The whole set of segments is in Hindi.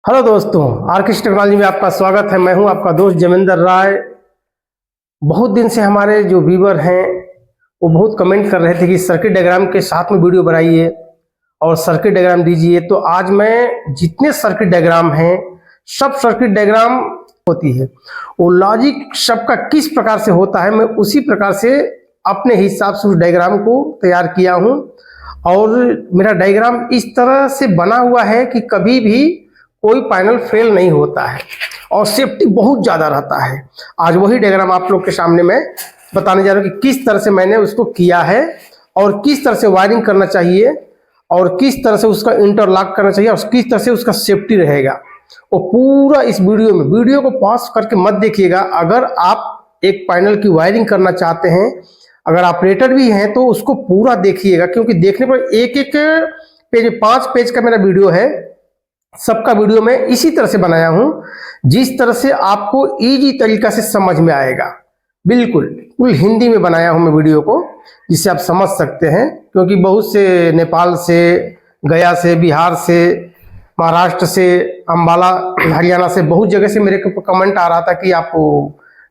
हेलो दोस्तों, आर्किश टेक्नोलॉजी में आपका स्वागत है। मैं हूं आपका दोस्त जमेंद्र राय। बहुत दिन से हमारे जो व्यूवर हैं वो बहुत कमेंट कर रहे थे कि सर्किट डायग्राम के साथ में वीडियो बनाइए और सर्किट डायग्राम दीजिए। तो आज मैं जितने सर्किट डायग्राम हैं सब सर्किट डायग्राम होती है वो लॉजिक सबका किस प्रकार से होता है, मैं उसी प्रकार से अपने हिसाब से उस डायग्राम को तैयार किया हूं। और मेरा डायग्राम इस तरह से बना हुआ है कि कभी भी कोई पैनल फेल नहीं होता है और सेफ्टी बहुत ज़्यादा रहता है। आज वही डायग्राम आप लोग के सामने मैं बताने जा रहा हूँ कि किस तरह से मैंने उसको किया है और किस तरह से वायरिंग करना चाहिए और किस तरह से उसका इंटरलॉक करना चाहिए और किस तरह से उसका सेफ्टी रहेगा। वो पूरा इस वीडियो को पॉज करके मत देखिएगा। अगर आप एक पैनल की वायरिंग करना चाहते हैं, अगर ऑपरेटर भी हैं तो उसको पूरा देखिएगा, क्योंकि देखने पर एक एक पेज 5 पेज का मेरा वीडियो है। सबका वीडियो मैं इसी तरह से बनाया हूं जिस तरह से आपको इजी तरीका से समझ में आएगा। बिल्कुल हिंदी में बनाया हूं मैं वीडियो को, जिससे आप समझ सकते हैं। क्योंकि बहुत से नेपाल से, गया से, बिहार से, महाराष्ट्र से, अंबाला, हरियाणा से, बहुत जगह से मेरे को कमेंट आ रहा था कि आप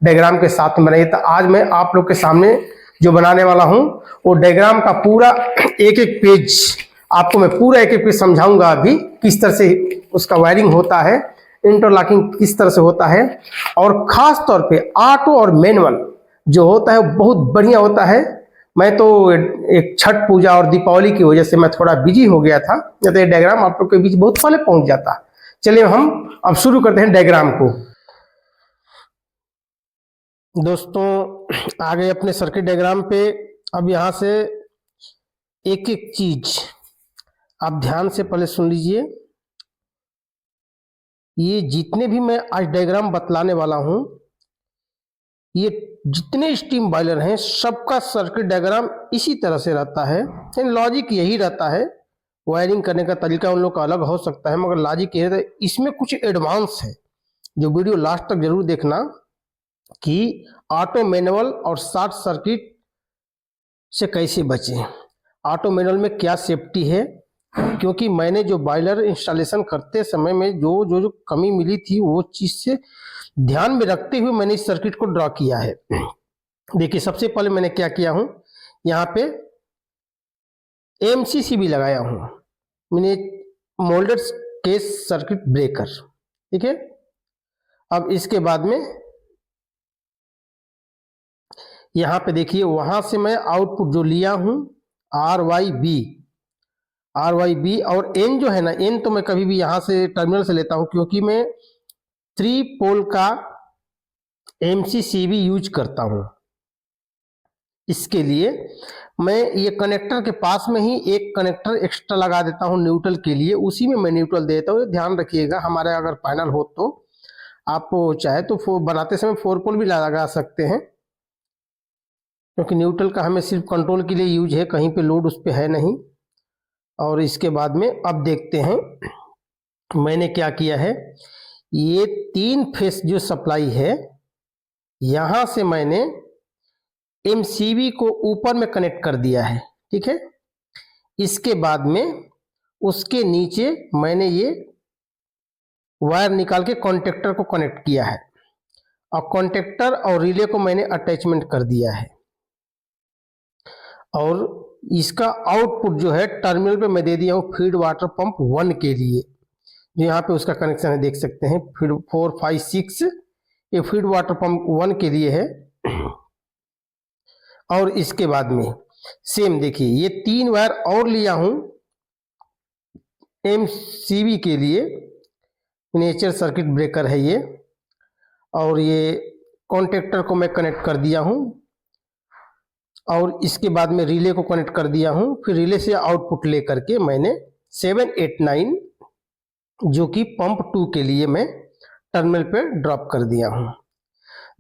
डायग्राम के साथ में बनाइए। तो आज मैं आप लोग के सामने जो बनाने वाला हूं वो डायग्राम का पूरा एक एक पेज आपको मैं पूरा एक एक पेज समझाऊंगा अभी, किस तरह से उसका वायरिंग होता है, इंटरलॉकिंग किस तरह से होता है। और खास तौर पे ऑटो और मैनुअल जो होता है वो बहुत बढ़िया होता है। मैं तो एक छठ पूजा और दीपावली की वजह से मैं थोड़ा बिजी हो गया था, नहीं तो ये डायग्राम आप लोग के बीच बहुत पहले पहुंच जाता। चलिए हम अब शुरू करते हैं डायग्राम को। दोस्तों आ गए अपने सर्किट डायग्राम पे। अब यहाँ से एक एक चीज आप ध्यान से पहले सुन लीजिए। ये जितने भी मैं आज डायग्राम बतलाने वाला हूं, ये जितने स्टीम बॉयलर हैं सबका सर्किट डायग्राम इसी तरह से रहता है। लॉजिक यही रहता है, वायरिंग करने का तरीका उन लोग का अलग हो सकता है, मगर लॉजिक यही रहता है। इसमें कुछ एडवांस है, जो वीडियो लास्ट तक जरूर देखना कि ऑटो, मैनुअल और शॉर्ट सर्किट से कैसे बचें। ऑटो मैनुअल में क्या सेफ्टी है, क्योंकि मैंने जो बॉयलर इंस्टॉलेशन करते समय में जो कमी मिली थी वो चीज से ध्यान में रखते हुए मैंने इस सर्किट को ड्रॉ किया है। देखिए सबसे पहले मैंने क्या किया हूं, यहाँ पे एमसीसीबी लगाया हूं, मैंने मोल्डेड केस सर्किट ब्रेकर। ठीक है, अब इसके बाद में यहाँ पे देखिए वहां से मैं आउटपुट जो लिया हूं RYB और N जो है ना, N तो मैं कभी भी यहां से टर्मिनल से लेता हूं, क्योंकि मैं 3 पोल का MCCB यूज करता हूं। इसके लिए मैं ये कनेक्टर के पास में ही एक कनेक्टर एक्स्ट्रा लगा देता हूं न्यूट्रल के लिए, उसी में मैं न्यूट्रल देता हूं। ध्यान रखिएगा, हमारे अगर पैनल हो तो आप चाहे तो बनाते समय 4 पोल भी लगा सकते हैं, क्योंकि न्यूट्रल का हमें सिर्फ कंट्रोल के लिए यूज है, कहीं पे लोड उस पर है नहीं। और इसके बाद में अब देखते हैं मैंने क्या किया है। ये 3 फेस जो सप्लाई है, यहां से मैंने MCB को ऊपर में कनेक्ट कर दिया है। ठीक है, इसके बाद में उसके नीचे मैंने ये वायर निकाल के कॉन्टेक्टर को कनेक्ट किया है और कॉन्टेक्टर और रिले को मैंने अटैचमेंट कर दिया है। और इसका आउटपुट जो है टर्मिनल पे मैं दे दिया हूँ फीड वाटर पंप 1 के लिए, जो यहाँ पे उसका कनेक्शन है, देख सकते हैं फीड 4, 5, 6 ये फीड वाटर पंप 1 के लिए है। और इसके बाद में सेम देखिए ये 3 वायर और लिया हूं MCB के लिए, मिनिएचर सर्किट ब्रेकर है ये, और ये कॉन्टेक्टर को मैं कनेक्ट कर दिया हूं और इसके बाद में रिले को कनेक्ट कर दिया हूं। फिर रिले से आउटपुट लेकर के मैंने 7, 8, 9 जो कि पंप 2 के लिए मैं टर्मिनल पे ड्रॉप कर दिया हूं।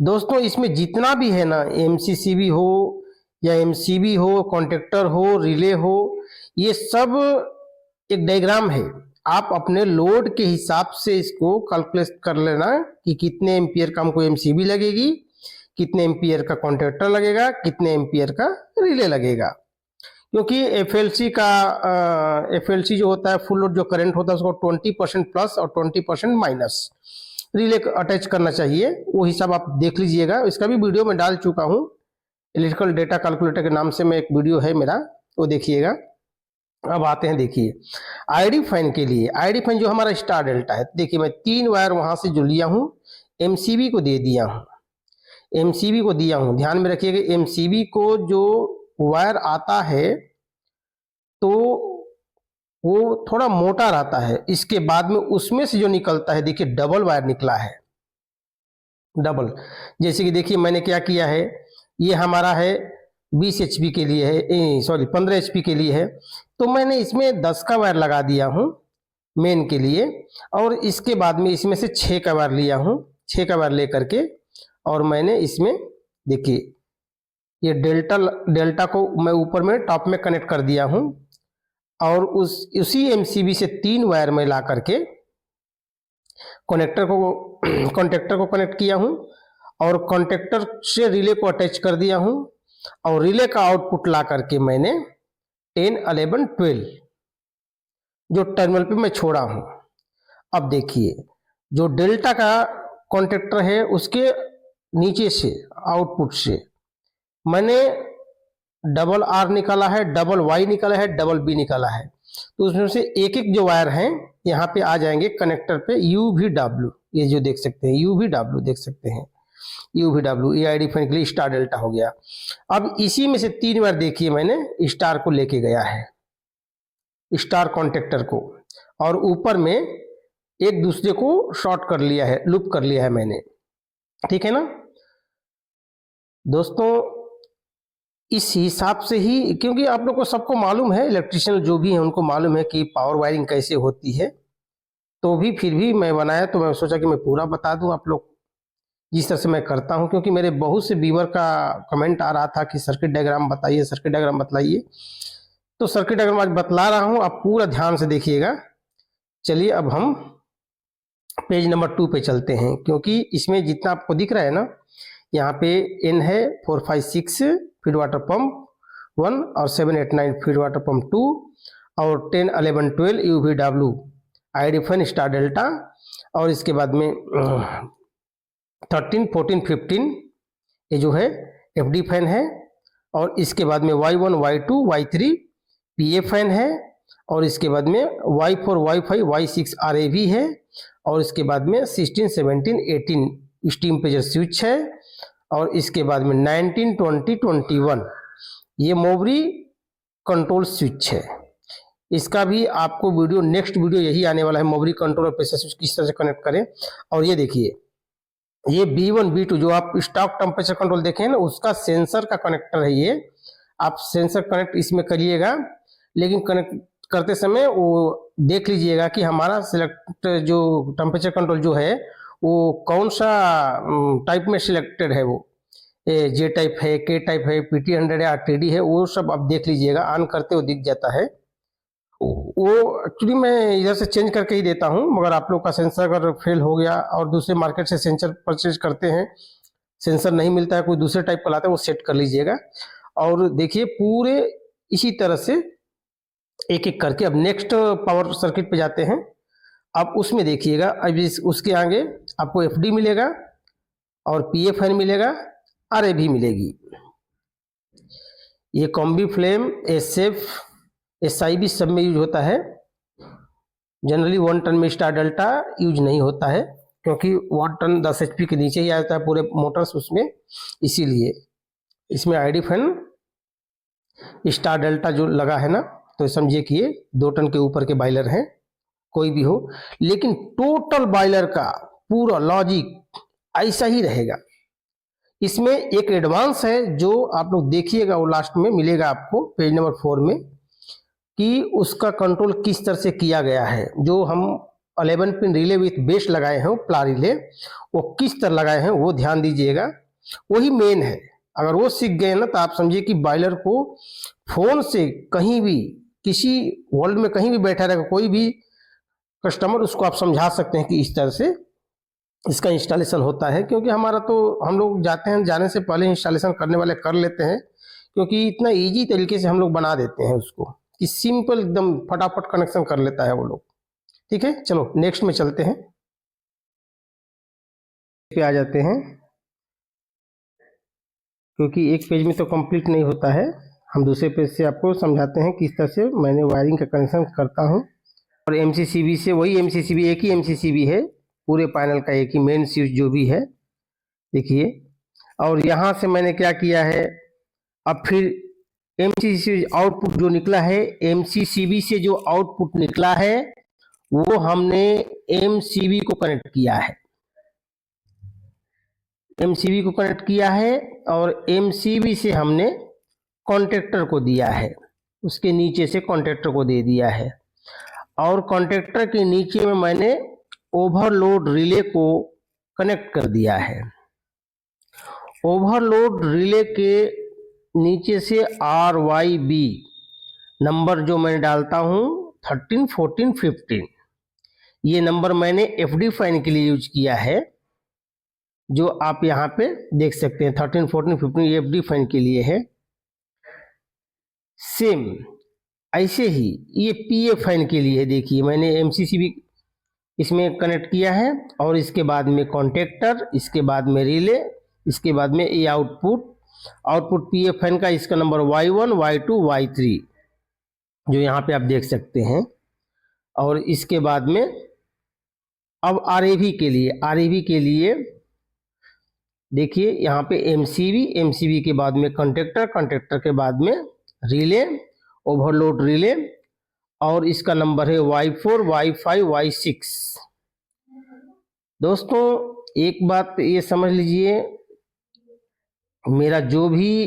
दोस्तों इसमें जितना भी है ना, MCCB हो या MCB हो, कॉन्टेक्टर हो, रिले हो, ये सब एक डायग्राम है। आप अपने लोड के हिसाब से इसको कैलकुलेट कर लेना कि कितने एम्पियर का हमको MCB लगेगी, कितने एम्पियर का कॉन्टेक्टर लगेगा, कितने एम्पियर का रिले लगेगा। क्योंकि एफएलसी जो होता है फुल लोड जो करंट होता है उसको 20% प्लस और 20% माइनस रिले अटैच करना चाहिए। वो हिसाब आप देख लीजिएगा, इसका भी वीडियो मैं डाल चुका हूँ। इलेक्ट्रिकल डेटा कैलकुलेटर के नाम से मैं एक वीडियो है मेरा, वो देखिएगा। अब आते हैं, देखिए आईडी फैन के लिए। आईडी फैन जो हमारा स्टार डेल्टा है, देखिए मैं 3 वायर वहां से जो लिया हूं, एमसीबी को दे दिया हूं, एमसीबी को दिया हूं। ध्यान में रखिएगा, एमसीबी को जो वायर आता है तो वो थोड़ा मोटा रहता है। इसके बाद में उसमें से जो निकलता है, देखिए डबल वायर निकला है, डबल। जैसे कि देखिए मैंने क्या किया है, ये हमारा है 20 एचपी के लिए है, सॉरी 15 एचपी के लिए है, तो मैंने इसमें 10 का वायर लगा दिया हूं मेन के लिए। और इसके बाद में इसमें से 6 का वायर लिया हूं, 6 का वायर लेकर के, और मैंने इसमें देखिए ये डेल्टा को मैं ऊपर में टॉप में कनेक्ट कर दिया हूं, और उसी एमसीबी से 3 वायर में ला करके कॉन्टेक्टर को कनेक्ट किया हूं, और कॉन्टेक्टर से रिले को अटैच कर दिया हूं, और रिले का आउटपुट ला करके मैंने 10, 11, 12 जो टर्मिनल पे मैं छोड़ा हूं। अब देखिए जो डेल्टा का कॉन्टेक्टर है उसके नीचे से आउटपुट से मैंने डबल आर निकाला है, डबल वाई निकाला है, डबल बी निकाला है। तो उसमें से एक एक जो वायर हैं यहाँ पे आ जाएंगे कनेक्टर पे, यू भी डब्ल्यू, ये जो देख सकते हैं यू भी डब्ल्यू देख सकते हैं, यू भी डब्ल्यू, ये आईडी फैन के लिए स्टार डेल्टा हो गया। अब इसी में से 3 बार देखिए मैंने स्टार को लेके गया है, स्टार कॉन्टेक्टर को, और ऊपर में एक दूसरे को शॉर्ट कर लिया है, लूप कर लिया है मैंने, ठीक है ना दोस्तों। इस हिसाब से ही, क्योंकि आप लोग को सबको मालूम है, इलेक्ट्रिशियन जो भी है उनको मालूम है कि पावर वायरिंग कैसे होती है, तो भी फिर भी मैं बनाया, तो मैं सोचा कि मैं पूरा बता दूं आप लोग जिस तरह से मैं करता हूं। क्योंकि मेरे बहुत से व्यूअर का कमेंट आ रहा था कि सर्किट डायग्राम बताइए, सर्किट डायग्राम बतलाइए, तो सर्किट डायग्राम आज बतला रहा हूं, आप पूरा ध्यान से देखिएगा। चलिए अब हम पेज नंबर 2 पे चलते हैं, क्योंकि इसमें जितना आपको दिख रहा है ना, यहाँ पे एन है 4, 5, 6 फीड वाटर पंप 1 और 7, 8, 9 फीड वाटर पंप 2 और 10, 11, 12 UVW ID fan star delta, और इसके बाद में 13, 14, 15 ये जो है एफडी फैन है, और इसके बाद में Y1, Y2, Y3 पीए फैन है, और इसके बाद में Y4, Y5, Y6 RAV है, और इसके बाद में 16, 17, 18 स्टीम प्रेशर स्विच है, और इसके बाद में 19, 20, 21 ये मोबरी कंट्रोल स्विच है। इसका भी आपको वीडियो, नेक्स्ट वीडियो यही आने वाला है, मोबरी कंट्रोल और प्रेशर स्विच किस तरह से कनेक्ट करें। और ये देखिए ये B1, B2 जो आप स्टॉक टेम्परेचर कंट्रोल देखें ना, उसका सेंसर का कनेक्टर है ये। आप सेंसर कनेक्ट इसमें करिएगा, लेकिन कनेक्ट करते समय वो देख लीजिएगा कि हमारा सिलेक्ट जो टेम्परेचर कंट्रोल जो है वो कौन सा टाइप में सिलेक्टेड है, वो जे टाइप है, के टाइप है, PT100 है, RTD है, वो सब आप देख लीजिएगा। ऑन करते हुए दिख जाता है वो। एक्चुअली मैं इधर से चेंज करके ही देता हूं, मगर आप लोग का सेंसर अगर फेल हो गया और दूसरे मार्केट से सेंसर परचेज करते हैं, सेंसर नहीं मिलता है, कोई दूसरे टाइप का लाता है, वो सेट कर लीजिएगा। और देखिए पूरे इसी तरह से एक एक करके अब नेक्स्ट पावर सर्किट पे जाते हैं। अब उसमें देखिएगा, अब उसके आगे आपको एफडी मिलेगा और पीए फैन मिलेगा, आरएवी मिलेगी। ये कॉम्बी फ्लेम, एसएफ, एसआईबी सब में यूज होता है। जनरली 1 टन में स्टार डेल्टा यूज नहीं होता है, क्योंकि 1 टन 10 HP के नीचे ही आ जाता है पूरे मोटर्स उसमें, इसीलिए इसमें आईडी फैन स्टार डेल्टा जो लगा है ना, तो समझिए कि ये 2 टन के ऊपर के बॉयलर हैं, कोई भी हो। लेकिन टोटल बॉयलर का पूरा लॉजिक ऐसा ही रहेगा। इसमें एक एडवांस है जो आप लोग देखिएगा, वो लास्ट में मिलेगा आपको पेज नंबर 4 में, कि उसका कंट्रोल किस तरह से किया गया है। जो हम 11 पिन रिले विथ बेस लगाए हैं, प्ला रिले, वो किस तरह लगाए हैं वो ध्यान दीजिएगा, वही मेन है। अगर वो सीख गए ना, तो आप समझिए कि बॉयलर को फोन से कहीं भी, किसी वर्ल्ड में कहीं भी बैठा रहेगा कोई भी कस्टमर, उसको आप समझा सकते हैं कि इस तरह से इसका इंस्टॉलेशन होता है। क्योंकि हमारा तो हम लोग जाते हैं, जाने से पहले इंस्टॉलेशन करने वाले कर लेते हैं, क्योंकि इतना इजी तरीके से हम लोग बना देते हैं उसको कि सिंपल एकदम फटाफट कनेक्शन कर लेता है वो लोग। ठीक है, चलो नेक्स्ट में चलते हैं, पे आ जाते हैं, क्योंकि एक पेज में तो कंप्लीट नहीं होता है। हम दूसरे पेज से आपको समझाते हैं किस तरह से मैंने वायरिंग का कनेक्शन करता हूँ। और एमसीसीबी से वही एमसीसीबी, एक ही एमसीसीबी है पूरे पैनल का, एक ही मेन स्विच जो भी है, देखिए। और यहाँ से मैंने क्या किया है, अब फिर एमसीसीबी आउटपुट जो निकला है, एमसीसीबी से जो आउटपुट निकला है वो हमने एमसीबी को कनेक्ट किया है, एमसीबी को कनेक्ट किया है और एमसीबी से हमने कॉन्ट्रैक्टर को दिया है, उसके नीचे से कॉन्ट्रैक्टर को दे दिया है। और कॉन्ट्रैक्टर के नीचे में मैंने ओवरलोड रिले को कनेक्ट कर दिया है। ओवरलोड रिले के नीचे से RYB नंबर जो मैं डालता हूं 13, 14, 15, ये नंबर मैंने FD फाइन के लिए यूज किया है, जो आप यहाँ पे देख सकते हैं 13, 14, 15 ये FD फाइन के लिए है। सेम ऐसे ही ये PA फाइन के लिए, देखिए मैंने MCCB इसमें कनेक्ट किया है और इसके बाद में कॉन्ट्रैक्टर, इसके बाद में रिले, इसके बाद में ये आउटपुट PA फाइन का, इसका नंबर Y1, Y2, Y3 जो यहाँ पे आप देख सकते हैं। और इसके बाद में अब RAV के लिए देखिए यहाँ पे MCB के बाद में कॉन्ट्रैक्टर के बाद में रिले, ओवरलोड रिले, और इसका नंबर है Y4, Y5, Y6। दोस्तों एक बात ये समझ लीजिए, मेरा जो भी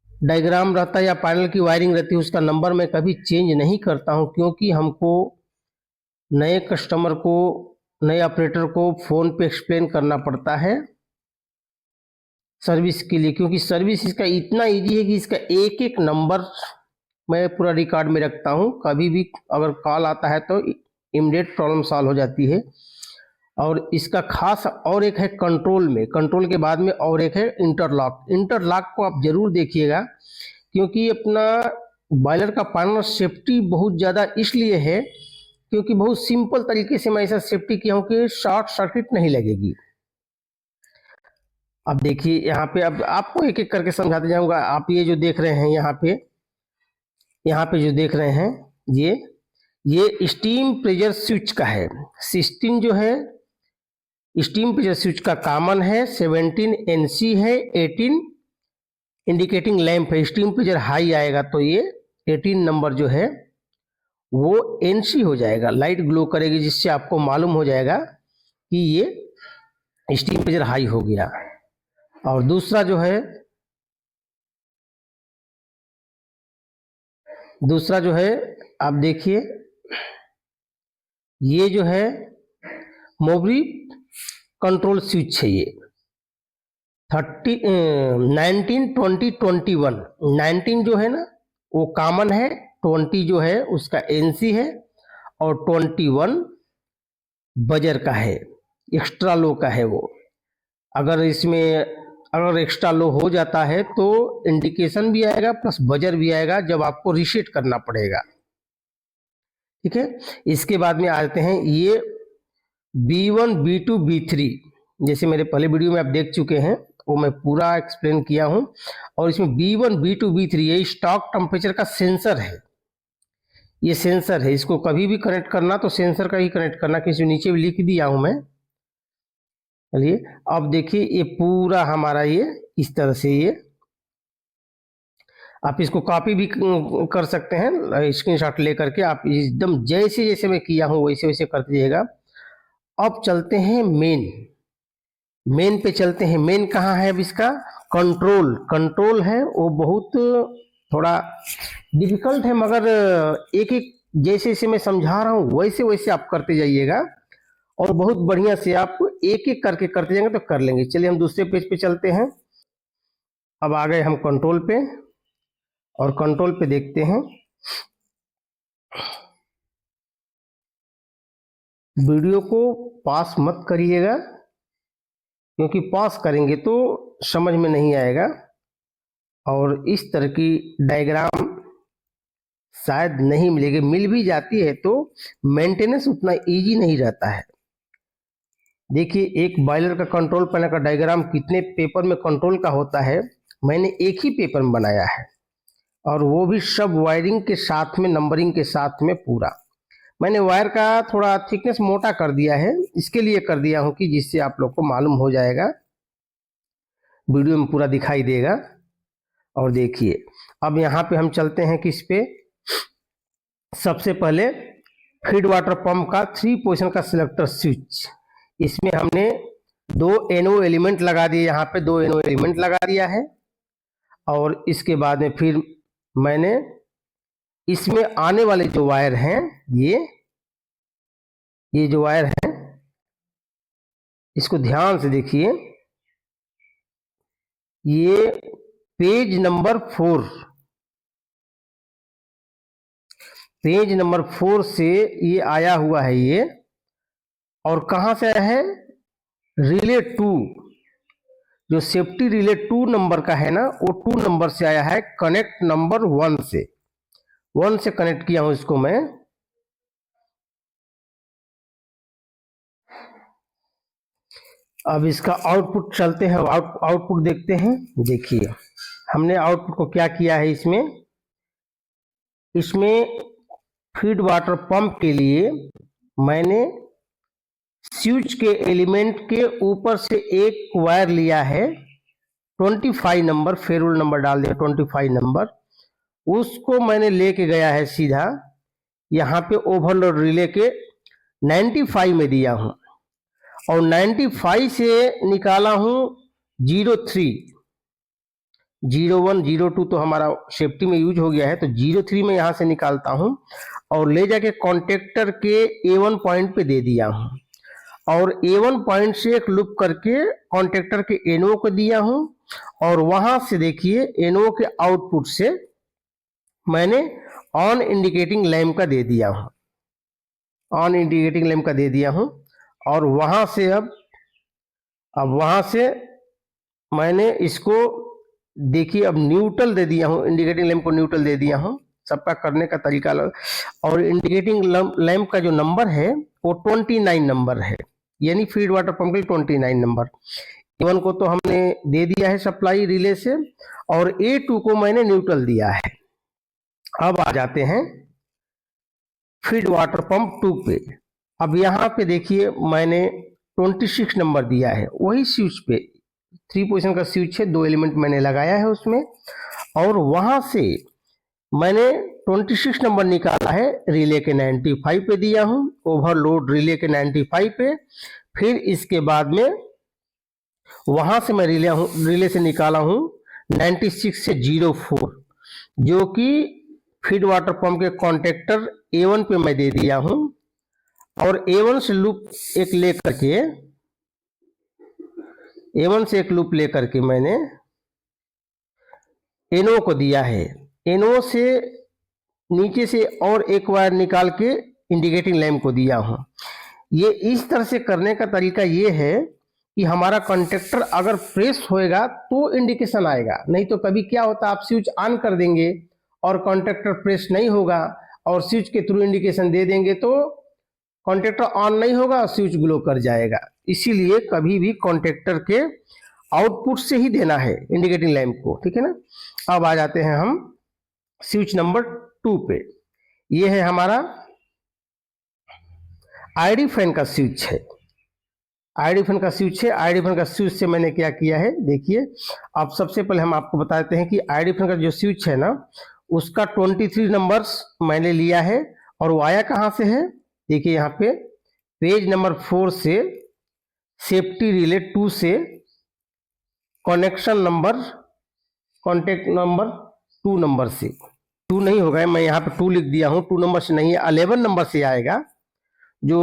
डायग्राम रहता है या पैनल की वायरिंग रहती है उसका नंबर मैं कभी चेंज नहीं करता हूं, क्योंकि हमको नए कस्टमर को, नए ऑपरेटर को फोन पे एक्सप्लेन करना पड़ता है सर्विस के लिए, क्योंकि सर्विस इसका इतना इजी है कि इसका एक एक नंबर मैं पूरा रिकॉर्ड में रखता हूं। कभी भी अगर कॉल आता है तो इमीडिएट प्रॉब्लम सॉल्व हो जाती है। और इसका खास और एक है कंट्रोल में, कंट्रोल के बाद में और एक है इंटरलॉक को आप जरूर देखिएगा, क्योंकि अपना बॉयलर का पैनल सेफ्टी बहुत ज़्यादा इसलिए है क्योंकि बहुत सिंपल तरीके से मैं ऐसा सेफ्टी किया हूँ कि शॉर्ट सर्किट नहीं लगेगी। अब देखिए यहाँ पे, अब आपको एक एक करके समझाते जाऊंगा। आप ये जो देख रहे हैं यहाँ पे जो देख रहे हैं, ये स्टीम प्रेशर स्विच का है। 16 जो है स्टीम प्रेशर स्विच का कॉमन है, 17 NC है, 18 इंडिकेटिंग लैंप है। स्टीम प्रेशर हाई आएगा तो ये 18 नंबर जो है वो NC हो जाएगा, लाइट ग्लो करेगी, जिससे आपको मालूम हो जाएगा कि ये स्टीम प्रेशर हाई हो गया। और दूसरा जो है आप देखिए, ये जो है मोबरी कंट्रोल स्विच है, ये 19, 20, 21। 19 जो है ना वो कॉमन है, 20 जो है उसका NC है, और 21 बजर का है, एक्स्ट्रा लो का है वो। अगर एक्स्ट्रा लो हो जाता है तो इंडिकेशन भी आएगा प्लस बजर भी आएगा, जब आपको रीसेट करना पड़ेगा। ठीक है, इसके बाद में आते हैं ये B1, B2, B3, जैसे मेरे पहले वीडियो में आप देख चुके हैं, वो मैं पूरा एक्सप्लेन किया हूं। और इसमें B1, B2, B3 ये स्टॉक टेम्परेचर का सेंसर है, ये सेंसर है। इसको कभी भी कनेक्ट करना तो सेंसर का ही कनेक्ट करना, किसी नीचे भी लिख दिया हूं मैं। चलिए अब देखिए, ये पूरा हमारा ये इस तरह से, ये आप इसको कॉपी भी कर सकते हैं, स्क्रीनशॉट लेकर के आप एकदम जैसे जैसे मैं किया हूं वैसे वैसे कर दीजिएगा। अब चलते हैं मेन पे चलते हैं। मेन कहाँ है? अब इसका कंट्रोल है, वो बहुत थोड़ा डिफिकल्ट है, मगर एक एक जैसे जैसे मैं समझा रहा हूँ वैसे वैसे आप करते जाइएगा और बहुत बढ़िया से आप एक एक करके करते जाएंगे तो कर लेंगे। चलिए हम दूसरे पेज पे चलते हैं। अब आ गए हम कंट्रोल पे, और कंट्रोल पे देखते हैं। वीडियो को पास मत करिएगा, क्योंकि पास करेंगे तो समझ में नहीं आएगा। और इस तरह की डायग्राम शायद नहीं मिलेगी, मिल भी जाती है तो मेंटेनेंस उतना इजी नहीं रहता है। देखिए एक बॉयलर का कंट्रोल पैनल का डायग्राम कितने पेपर में कंट्रोल का होता है, मैंने एक ही पेपर में बनाया है और वो भी सब वायरिंग के साथ में, नंबरिंग के साथ में पूरा। मैंने वायर का थोड़ा थिकनेस मोटा कर दिया है, इसके लिए कर दिया हूं कि जिससे आप लोग को मालूम हो जाएगा, वीडियो में पूरा दिखाई देगा। और देखिए अब यहाँ पे हम चलते हैं किस पे, सबसे पहले फीड वाटर पंप का 3 पोजीशन का सिलेक्टर स्विच, इसमें हमने 2 NO एलिमेंट लगा दिए, यहाँ पे 2 NO एलिमेंट लगा दिया है। और इसके बाद में फिर मैंने इसमें आने वाले जो वायर हैं, ये जो वायर हैं, इसको ध्यान से देखिए, ये पेज नंबर 4, पेज नंबर 4 से ये आया हुआ है ये, और कहां से आया है, रिले 2, जो सेफ्टी रिले 2 नंबर का है ना, वो 2 नंबर से आया है, कनेक्ट नंबर 1 से कनेक्ट किया हूं इसको मैं। अब इसका आउटपुट चलते हैं, आउटपुट देखते हैं। देखिए हमने आउटपुट को क्या किया है, इसमें फीड वाटर पंप के लिए मैंने स्विच के एलिमेंट के ऊपर से एक वायर लिया है 25 नंबर, फेरुल नंबर डाल दिया 25 नंबर, उसको मैंने लेके गया है सीधा यहाँ पे ओवरलोड रिले के 95 में दिया हूं, और 95 से निकाला हूं 03, 01, 02 तो हमारा सेफ्टी में यूज हो गया है, तो 03 में यहां से निकालता हूं और ले जाके कॉन्टेक्टर के A1 पॉइंट पे दे दिया हूं, और A1 पॉइंट से एक लूप करके कॉन्टेक्टर के NO को दिया हूं, और वहां से देखिए NO के आउटपुट से मैंने ऑन इंडिकेटिंग लैंप का दे दिया हूं, ऑन इंडिकेटिंग लैंप का दे दिया हूं। और वहां से अब वहां से मैंने इसको देखिए अब न्यूट्रल दे दिया हूं, इंडिकेटिंग लैंप को न्यूट्रल दे दिया हूं, सबका करने का तरीका अलग। और इंडिकेटिंग लैंप का जो नंबर है वो 29 नंबर है, यानी फीड वाटर पंप के 29 नंबर। A1 को तो हमने दे दिया है सप्लाई रिले से, और A2 को मैंने न्यूट्रल दिया है। अब आ जाते हैं फीड वाटर पंप 2 पे। अब यहाँ पे देखिए मैंने 26 नंबर दिया है, वही स्विच पे 3 पोजीशन का स्विच है, 2 एलिमेंट मैंने लगाया है उसमें, और वहां से मैंने 26 नंबर निकाला है, रिले के 95 पे दिया हूं, ओवरलोड रिले के 95 पे। फिर इसके बाद में वहां से मैं रिले से निकाला हूं 96 से 04, जो कि फीड वाटर पंप के कॉन्टेक्टर A1 पे मैं दे दिया हूं, और A1 से लूप एक लेकर के, A1 से एक लूप लेकर के मैंने NO को दिया है, NO से नीचे से और एक वायर निकाल के इंडिकेटिंग लैंप को दिया हूं। ये इस तरह से करने का तरीका ये है कि हमारा कॉन्टेक्टर अगर प्रेस होएगा तो इंडिकेशन आएगा, नहीं तो कभी क्या होता है, आप स्विच ऑन कर देंगे और कॉन्टेक्टर प्रेस नहीं होगा और स्विच के थ्रू इंडिकेशन दे देंगे तो कॉन्टेक्टर ऑन नहीं होगा और स्विच ग्लो कर जाएगा। इसीलिए कभी भी कॉन्टेक्टर के आउटपुट से ही देना है इंडिकेटिंग लैंप को, ठीक है ना। अब आ जाते हैं हम स्विच नंबर 2 पे। ये है हमारा आईडी फैन का स्विच है, आईडी फैन का स्विच है। आईडी फैन का स्विच से मैंने क्या किया है, देखिए अब सबसे पहले हम आपको बताते हैं कि आईडी फैन का जो स्विच है ना, उसका 23 नंबर्स मैंने लिया है, और वो आया कहां से है, देखिए यहाँ पे पेज नंबर 4 से सेफ्टी रिले 2 से connection number, contact number 2 number से, 2 नहीं होगा, मैं यहाँ पे 2 लिख दिया हूँ, 2 नंबर से नहीं, 11 नंबर से आएगा। जो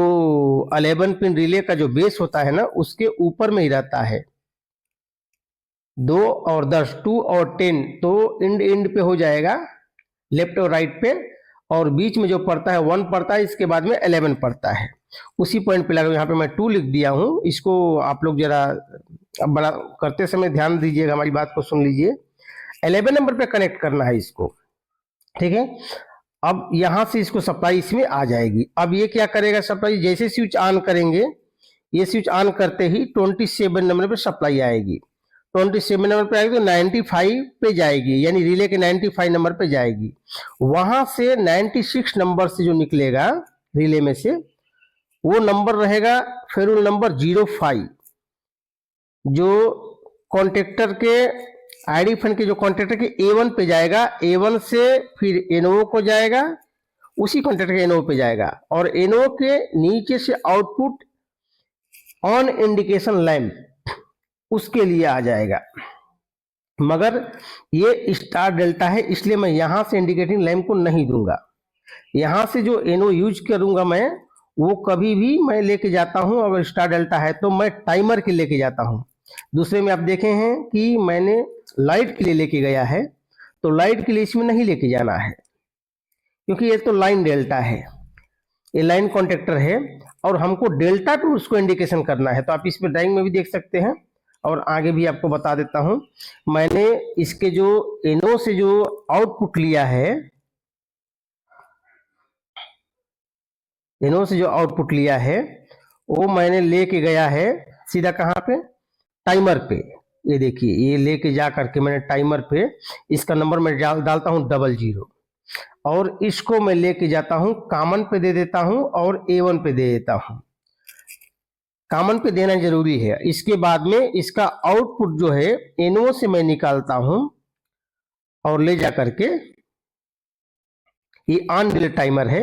11 पिन रिले का जो बेस होता है ना, उसके ऊपर में ही रहता है 2 और 10, 2 और 10, तो इंड पे हो जाएगा, लेफ्ट और राइट पे, और बीच में जो पड़ता है 1 पड़ता है, इसके बाद में 11 पड़ता है, उसी पॉइंट पे लगा। यहाँ पे मैं 2 लिख दिया हूँ, इसको आप लोग जरा बड़ा करते समय ध्यान दीजिएगा, हमारी बात को सुन लीजिए। 11 नंबर पे कनेक्ट करना है इसको, ठीक है। अब यहां से इसको सप्लाई इसमें आ जाएगी। अब ये क्या करेगा सप्लाई, जैसे स्विच ऑन करेंगे, ये स्विच ऑन करते ही 27 नंबर पे सप्लाई आएगी। 27 नंबर पे आएगी तो 95 पे जाएगी, यानी रिले के 95 नंबर पे जाएगी। वहां से 96 नंबर से जो निकलेगा रिले में से, वो नंबर रहेगा फेरुल नंबर 05, जो कॉन्ट्रेक्टर के आईडी फंड के जो कॉन्ट्रेक्टर के A1 पे जाएगा। A1 से फिर NO को जाएगा, उसी कॉन्ट्रेक्टर के NO पे जाएगा, और NO के नीचे से आउटपुट ऑन इंडिकेशन लैंप उसके लिए आ जाएगा। मगर ये स्टार डेल्टा है, इसलिए मैं यहां से इंडिकेटिंग लैंप को नहीं दूंगा। यहां से जो NO यूज करूंगा मैं, वो कभी भी मैं लेके जाता हूं, अगर स्टार डेल्टा है तो मैं टाइमर के लेके जाता हूं। दूसरे में आप देखे हैं कि मैंने लाइट के लिए लेके गया है, तो लाइट के लिए इसमें नहीं लेके जाना है, क्योंकि ये तो लाइन डेल्टा है, ये लाइन कॉन्ट्रैक्टर है, और हमको डेल्टा पे उसको इंडिकेशन करना है। तो आप इसमें ड्राइंग में भी देख सकते हैं, और आगे भी आपको बता देता हूं। मैंने इसके जो NO से जो आउटपुट लिया है, NO से जो आउटपुट लिया है, वो मैंने लेके गया है सीधा कहां पे, टाइमर पे। ये देखिए, ये लेके जा करके मैंने टाइमर पे इसका नंबर मैं डालता हूं 00, और इसको मैं लेके जाता हूं कॉमन पे दे देता हूं, और A1 पे दे देता हूं। कॉमन पे देना जरूरी है। इसके बाद में इसका आउटपुट जो है NO से मैं निकालता हूं, और ले जा करके, ये ऑन डिले टाइमर है,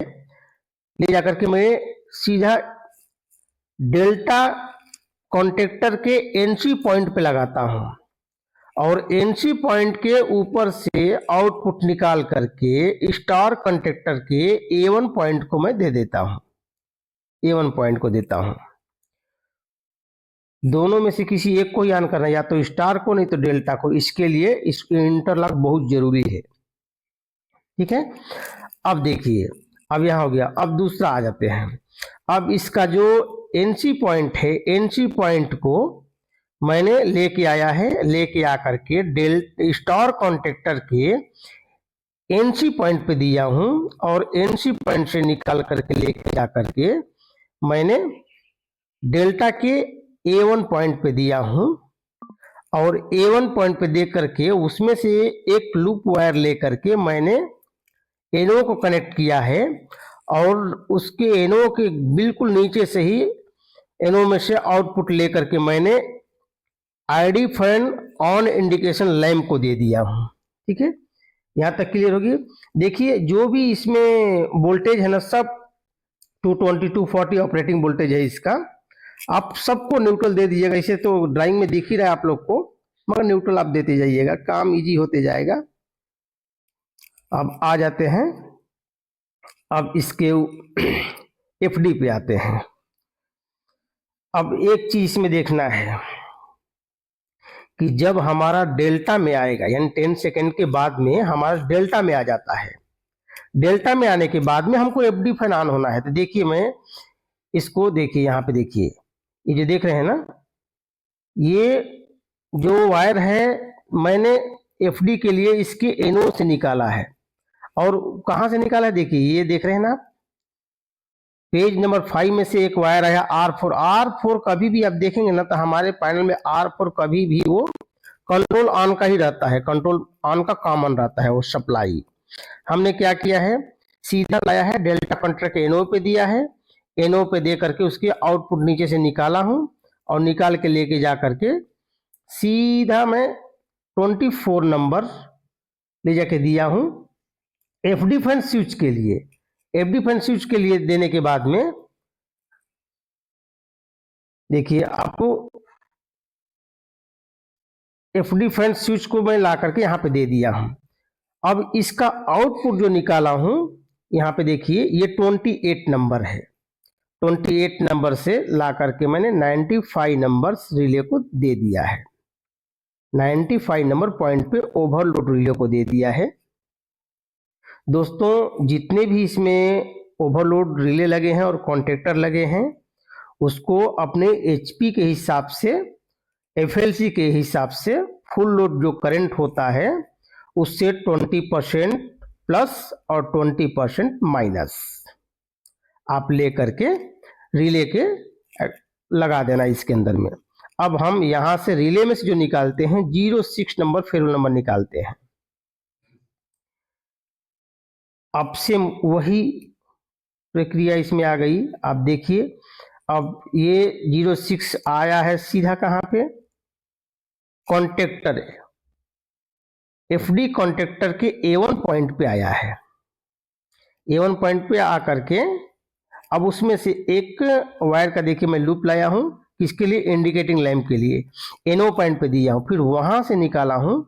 ले जाकर के मैं सीधा डेल्टा कॉन्ट्रैक्टर के एंट्री पॉइंट पे लगाता हूं, और एंट्री पॉइंट के ऊपर से आउटपुट निकाल करके स्टार कॉन्ट्रैक्टर के A1 पॉइंट को मैं दे देता हूं, A1 पॉइंट को देता हूं। दोनों में से किसी एक को ही ऑन करना है, या तो स्टार को नहीं तो डेल्टा को। इसके लिए इस इंटरलॉक बहुत जरूरी है, ठीक है। अब देखिए, अब यहां हो गया। अब दूसरा आ जाते हैं। अब इसका जो एंट्री पॉइंट है, एंट्री पॉइंट को मैंने लेके आया है, लेके आकर के स्टार कॉन्ट्रैक्टर के एंट्री पॉइंट पे दिया हूं, और एंट्री पॉइंट से निकाल करके लेके जा करके मैंने डेल्टा के A1 पॉइंट पे दिया हूं, और A1 पॉइंट पे दे करके उसमें से एक लूप वायर लेकर के मैंने NO को कनेक्ट किया है, और उसके NO के बिल्कुल नीचे से ही NO में से आउटपुट लेकर के मैंने ID fan on indication lamp को दे दिया हूं, ठीक है। यहां तक क्लियर होगी। देखिए, जो भी इसमें वोल्टेज है ना, सब 220 240 ऑपरेटिंग वोल्टेज है इसका। आप सबको न्यूट्रल दे दीजिएगा। इसे तो ड्राइंग में दिख ही रहा है आप लोग को, मगर न्यूट्रल आप देते जाइएगा, काम इजी होते जाएगा। अब आ जाते हैं, अब इसके FD पे आते हैं। अब एक चीज में देखना है कि जब हमारा डेल्टा में आएगा, यानी 10 सेकेंड के बाद में हमारा डेल्टा में आ जाता है, डेल्टा में आने के बाद में हमको FD फैन ऑन होना है। तो देखिए, मैं इसको देखिए, यहां पे देखिए, ये जो देख रहे हैं ना, ये जो वायर है मैंने FD के लिए इसके NO से निकाला है। और कहां से निकाला है, देखिए, ये देख रहे हैं ना, पेज नंबर 5 में से एक वायर आया R4। R4 कभी भी आप देखेंगे ना, तो हमारे पैनल में R4 कभी भी वो कंट्रोल ऑन का ही रहता है, कंट्रोल ऑन का कॉमन रहता है वो सप्लाई। हमने क्या किया है, सीधा लाया है, डेल्टा कॉन्ट्रैक्ट NO पे दिया है, NO पे दे करके उसके आउटपुट नीचे से निकाला हूं, और निकाल के लेके जा करके सीधा मैं 24 नंबर ले जाके दिया हूं FD फैन स्विच के लिए। FD फैन स्विच के लिए देने के बाद में देखिए, आपको FD फैन स्विच को मैं ला करके यहां पे दे दिया हूं। अब इसका आउटपुट जो निकाला हूं, यहां पे देखिए, ये 28 नंबर है। 28 नंबर से ला करके मैंने 95 नंबर रिले को दे दिया है, 95 नंबर पॉइंट पे ओवरलोड रिले को दे दिया है। दोस्तों, जितने भी इसमें ओवरलोड रिले लगे हैं और कॉन्ट्रैक्टर लगे हैं, उसको अपने HP के हिसाब से, FLC के हिसाब से फुल लोड जो करंट होता है उससे 20% प्लस और 20% माइनस आप ले करके रिले के लगा देना इसके अंदर में। अब हम यहां से रिले में से जो निकालते हैं 06 नंबर फेरुल नंबर निकालते हैं। अब से वही प्रक्रिया इसमें आ गई। आप देखिए, अब ये 06 आया है सीधा कहां पे, कॉन्ट्रैक्टर एफडी कॉन्ट्रैक्टर के A1 पॉइंट पे आया है। A1 पॉइंट पे आकर के अब उसमें से एक वायर का देखिए मैं लूप लाया हूं, किसके लिए, इंडिकेटिंग लैंप के लिए, NO पॉइंट पे दिया हूं। फिर वहां से निकाला हूं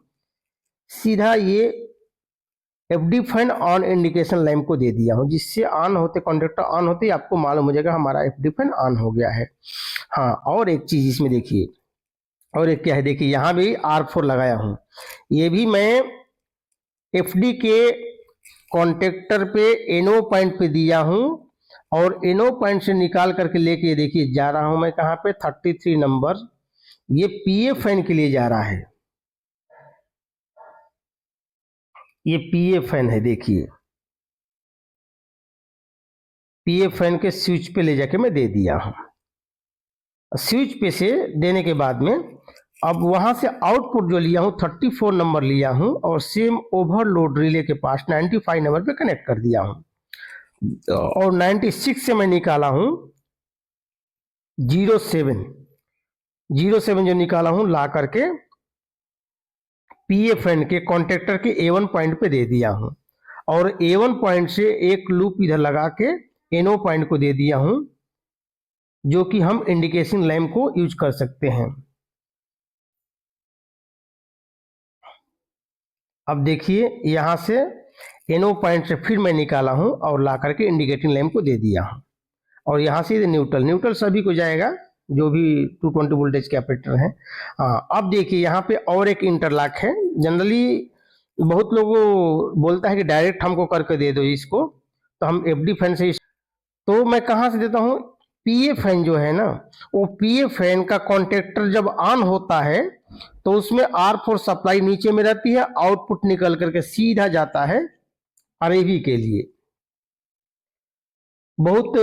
सीधा ये FD fan on indication lamp को दे दिया हूं, जिससे ऑन होते, कॉन्ट्रैक्टर ऑन होते ही आपको मालूम हो जाएगा हमारा एफडी फैन ऑन हो गया है। हाँ, और एक चीज इसमें देखिए, और एक क्या है, देखिए यहां भी R4 लगाया हूं। ये भी मैं एफडी के कॉन्ट्रैक्टर पे NO पॉइंट पे दिया हूं, और NO पॉइंट से निकाल करके लेके देखिए जा रहा हूं मैं कहां पे, 33 नंबर, ये PA फैन के लिए जा रहा है। ये PA फैन है, देखिए PA फैन के स्विच पे ले जाके मैं दे दिया हूं। स्विच पे से देने के बाद में अब वहां से आउटपुट जो लिया हूं 34 नंबर लिया हूं, और सेम ओवरलोड रिले के पास 95 नंबर पे कनेक्ट कर दिया हूं, और 96 से मैं निकाला हूं 07 जो निकाला हूं ला करके PA फैन के कॉन्ट्रैक्टर के A1 पॉइंट पे दे दिया हूं, और A1 पॉइंट से एक लूप इधर लगा के NO पॉइंट को दे दिया हूं, जो कि हम इंडिकेशन लैंप को यूज कर सकते हैं। अब देखिए यहां से NO पॉइंट से फिर मैं निकाला हूं और ला करके इंडिकेटिंग लैंप को दे दिया हूं, और यहां से न्यूट्रल सभी को जाएगा जो भी 220 वोल्टेज के ऑपरेटर हैं। अब देखिए यहाँ पे और एक इंटरलॉक है। जनरली बहुत लोग बोलता है कि डायरेक्ट हमको करके दे दो इसको, तो हम एफडी फैन से तो मैं कहां से देता हूं, PA फैन जो है ना, वो PA फैन का कॉन्ट्रैक्टर जब ऑन होता है तो उसमें R4 सप्लाई नीचे में रहती है, आउटपुट निकल करके सीधा जाता है RAV के लिए। बहुत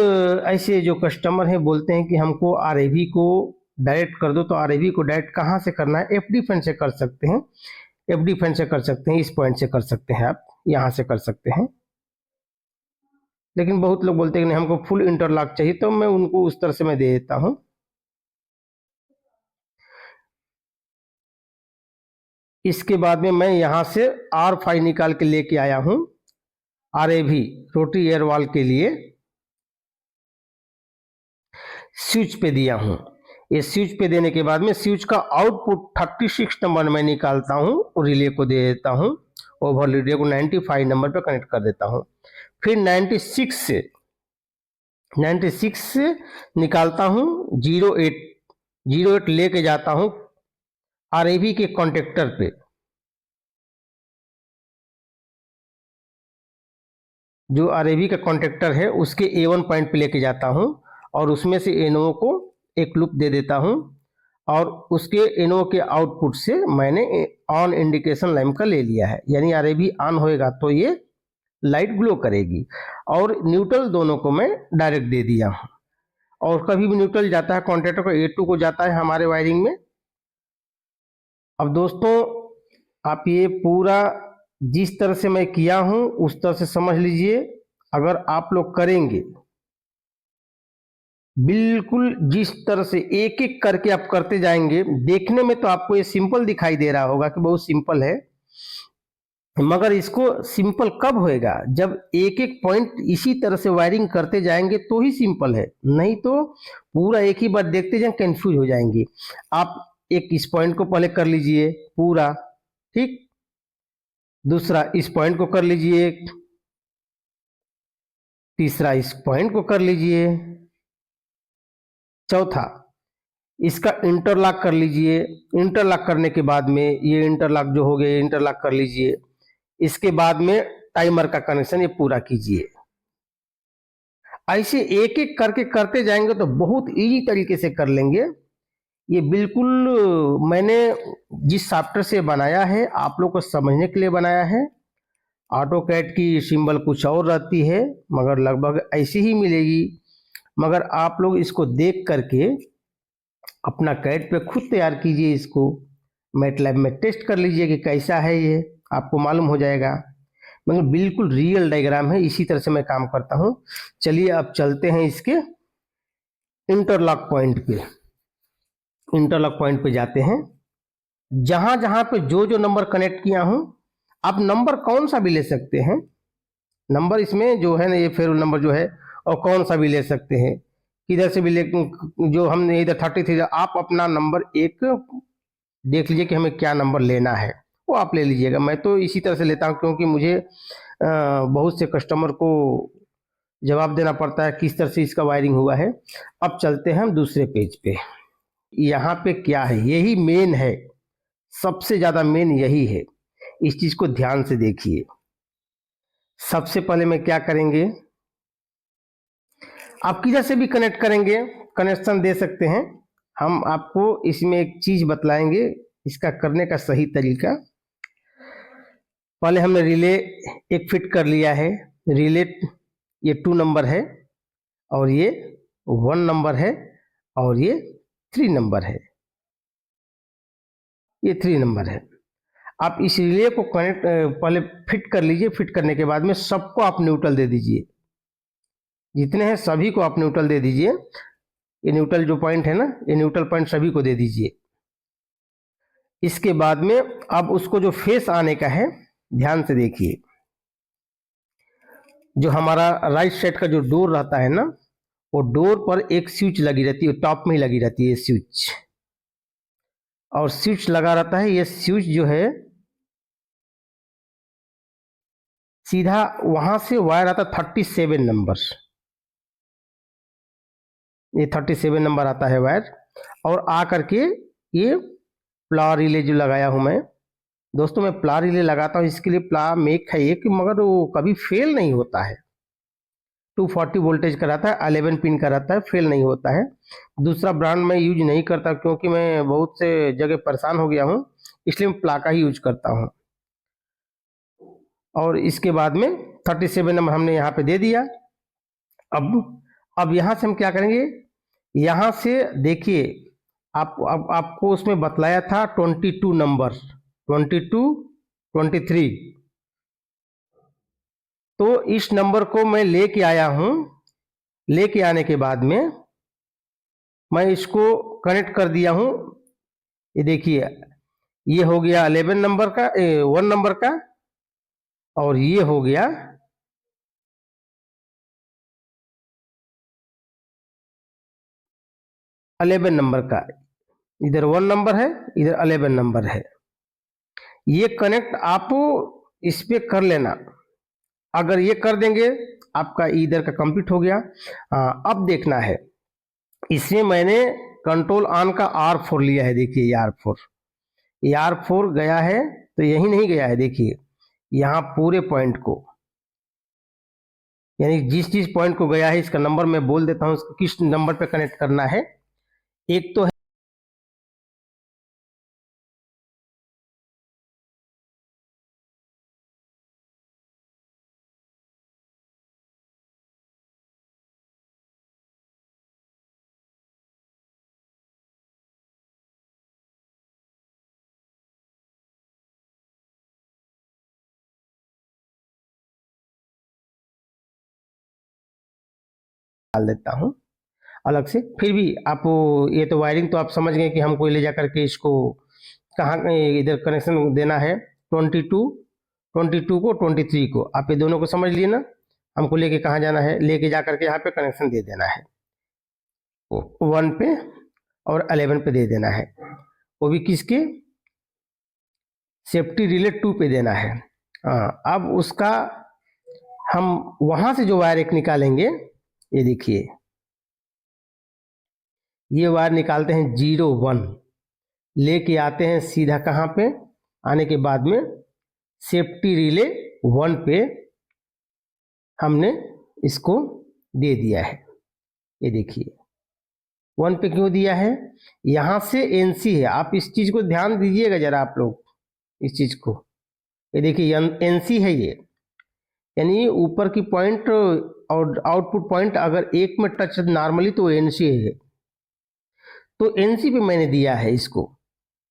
ऐसे जो कस्टमर हैं बोलते हैं कि हमको RAV को डायरेक्ट कर दो, तो RAV को डायरेक्ट कहां से करना है, एफडी फैन से कर सकते हैं। एफडी फैन से कर सकते हैं, इस पॉइंट से कर सकते हैं, आप यहां से कर सकते हैं। लेकिन बहुत लोग बोलते हैं कि नहीं हमको फुल इंटरलॉक चाहिए, तो मैं उनको उस तरह से मैं दे देता हूं। इसके बाद में मैं यहां से R5 निकाल के लेके आया हूं RAV रोटरी एयर वाल के लिए, स्विच पे दिया हूं। ये स्विच पे देने के बाद में स्विच का आउटपुट 36 नंबर में निकालता हूं, रिले को दे देता हूं, ओवर रिले को 95 नंबर पे कनेक्ट कर देता हूं। फिर 96 से निकालता हूं 08 लेके जाता हूं RAV के कॉन्ट्रैक्टर पे, जो RAV का कॉन्ट्रैक्टर है उसके A1 पॉइंट पे लेके जाता हूं, और उसमें से NO को एक लूप दे देता हूं, और उसके NO के आउटपुट से मैंने ऑन इंडिकेशन लैंप का ले लिया है, यानी RAV ऑन होएगा तो ये लाइट ग्लो करेगी। और न्यूट्रल दोनों को मैं डायरेक्ट दे दिया हूं, और कभी भी न्यूट्रल जाता है कॉन्ट्रैक्टर को A2 को जाता है हमारे वायरिंग में। अब दोस्तों आप ये पूरा जिस तरह से मैं किया हूं उस तरह से समझ लीजिए। अगर आप लोग करेंगे बिल्कुल जिस तरह से एक एक करके आप करते जाएंगे, देखने में तो आपको ये सिंपल दिखाई दे रहा होगा कि बहुत सिंपल है, मगर इसको सिंपल कब होएगा, जब एक एक पॉइंट इसी तरह से वायरिंग करते जाएंगे तो ही सिंपल है, नहीं तो पूरा एक ही बार देखते जाएं कंफ्यूज हो जाएंगे। आप एक इस पॉइंट को पहले कर लीजिए पूरा, ठीक, दूसरा इस पॉइंट को कर लीजिए, तीसरा इस पॉइंट को कर लीजिए, चौथा इसका इंटरलॉक कर लीजिए। इंटरलॉक करने के बाद में ये इंटरलॉक जो हो गए इंटरलॉक कर लीजिए। इसके बाद में टाइमर का कनेक्शन ये पूरा कीजिए। ऐसे एक एक करके करते जाएंगे तो बहुत इजी तरीके से कर लेंगे। ये बिल्कुल मैंने जिस सॉफ्टवेयर से बनाया है आप लोग को समझने के लिए बनाया है। ऑटो कैड की सिंबल कुछ और रहती है, मगर लगभग ऐसी ही मिलेगी। मगर आप लोग इसको देख करके अपना कैड पे खुद तैयार कीजिए, इसको मैटलैब में टेस्ट कर लीजिए कि कैसा है, ये आपको मालूम हो जाएगा। मगर बिल्कुल रियल डायग्राम है, इसी तरह से मैं काम करता हूँ। चलिए अब चलते हैं इसके इंटरलॉक पॉइंट पे। इंटरलॉक पॉइंट पे जाते हैं, जहां जहां पे जो जो नंबर कनेक्ट किया हूं, आप नंबर कौन सा भी ले सकते हैं। नंबर इसमें जो है ना, ये फेयर नंबर जो है, और कौन सा भी ले सकते हैं, किधर से भी ले। जो हमने इधर 33, आप अपना नंबर एक देख लीजिए कि हमें क्या नंबर लेना है, वो आप ले लीजिएगा। मैं तो इसी तरह से लेता हूँ, क्योंकि मुझे बहुत से कस्टमर को जवाब देना पड़ता है किस तरह से इसका वायरिंग हुआ है। अब चलते हैं हम दूसरे पेज पे। यहाँ पे क्या है, यही मेन है, सबसे ज्यादा मेन यही है। इस चीज को ध्यान से देखिए। सबसे पहले मैं क्या करेंगे, आप किधर से भी कनेक्ट करेंगे, कनेक्शन दे सकते हैं। हम आपको इसमें एक चीज बतलाएंगे, इसका करने का सही तरीका। पहले हमने रिले एक फिट कर लिया है। रिले ये 2 नंबर है, और ये 1 नंबर है, और ये 3 नंबर है। ये 3 नंबर है। आप इस रिले को कनेक्ट पहले फिट कर लीजिए। फिट करने के बाद में सबको आप न्यूट्रल दे दीजिए, जितने हैं सभी को आप न्यूट्रल दे दीजिए। ये न्यूट्रल जो पॉइंट है ना, ये न्यूट्रल पॉइंट सभी को दे दीजिए। इसके बाद में अब उसको जो फेस आने का है, ध्यान से देखिए। जो हमारा राइट साइड का जो डोर रहता है ना, वो डोर पर एक स्विच लगी रहती है, टॉप में ही लगी रहती है स्विच, और स्विच लगा रहता है। ये स्विच जो है सीधा वहां से वायर आता 37 नंबर, ये 37 नंबर आता है वायर, और आ करके ये प्ला रिले जो लगाया हूं मैं, दोस्तों मैं प्ला रिले लगाता हूं इसके लिए प्ला मेक है एक, मगर वो कभी फेल नहीं होता है। 240 वोल्टेज का रहता है, 11 पिन का रहता है, फेल नहीं होता है। दूसरा ब्रांड मैं यूज नहीं करता, क्योंकि मैं बहुत से जगह परेशान हो गया हूं, इसलिए मैं प्ला का ही यूज करता हूं। और इसके बाद में 37 नंबर हमने यहाँ पे दे दिया। अब यहाँ से हम क्या करेंगे, यहाँ से देखिए, अब आपको उसमें बतलाया था 22 नंबर, 22, 23। तो इस नंबर को मैं लेके आया हूं। लेके आने के बाद में मैं इसको कनेक्ट कर दिया हूं। ये देखिए, ये हो गया 11 नंबर का, 1 नंबर का, और ये हो गया 11 नंबर का। इधर 1 नंबर है, इधर 11 नंबर है। ये कनेक्ट आप इस पे कर लेना। अगर ये कर देंगे, आपका इधर का कंप्लीट हो गया। अब देखना है, इसमें मैंने कंट्रोल ऑन का R4 लिया है। देखिए ये R4, ये R4 गया है, तो यही नहीं गया है, देखिए यहाँ पूरे पॉइंट को, यानी जिस जिस पॉइंट को गया है, इसका नंबर मैं बोल देता हूँ, इसको किस नंबर पे कनेक्ट करना है। एक तो है डाल देता हूँ अलग से। फिर भी आप ये तो वायरिंग तो आप समझ गए कि हमको ले जा करके इसको कहाँ इधर कनेक्शन देना है। 22 को 23 को, आप ये दोनों को समझ लिए ना। हमको लेके कहाँ जाना है, लेके जा करके यहाँ पे कनेक्शन दे देना है, 1 पे और 11 पे दे देना है। वो भी किसके, सेफ्टी रिले 2 पे देना है। अब उसका हम वहां से जो वायर एक निकालेंगे, ये देखिए, ये वायर निकालते हैं 01, लेके आते हैं सीधा कहाँ पे, आने के बाद में सेफ्टी रिले 1 पे हमने इसको दे दिया है। ये देखिए, 1 पे क्यों दिया है? यहां से एनसी है, आप इस चीज को ध्यान दीजिएगा जरा आप लोग, इस चीज को। ये देखिए एनसी है ये, यानी ऊपर की पॉइंट और आउटपुट पॉइंट अगर एक में टच नॉर्मली तो एनसी है। तो एनसी पे मैंने दिया है, इसको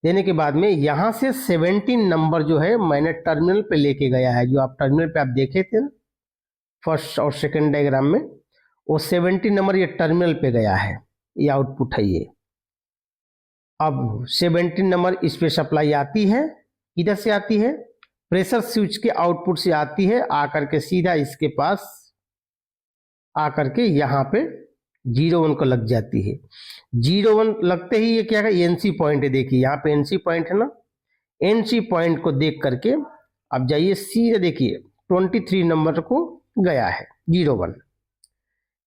देने के बाद में यहां से 17 नंबर जो है मैंने टर्मिनल पे लेके गया है। जो आप टर्मिनल पे आप देखे थे ना फर्स्ट और सेकंड डायग्राम में, वो 17 नंबर ये टर्मिनल पे गया है, ये आउटपुट है ये। अब 17 नंबर इस पे सप्लाई आती है, किधर से आती है? प्रेशर स्विच के आउटपुट से आती है, आकर के सीधा इसके पास आकर के यहाँ पे 01 को लग जाती है। 01 लगते ही ये क्या है? एनसी पॉइंट है। देखिए यहाँ पे एनसी पॉइंट है ना, एनसी पॉइंट को देख करके अब जाइए सीधे, देखिए 23 नंबर को गया है 01,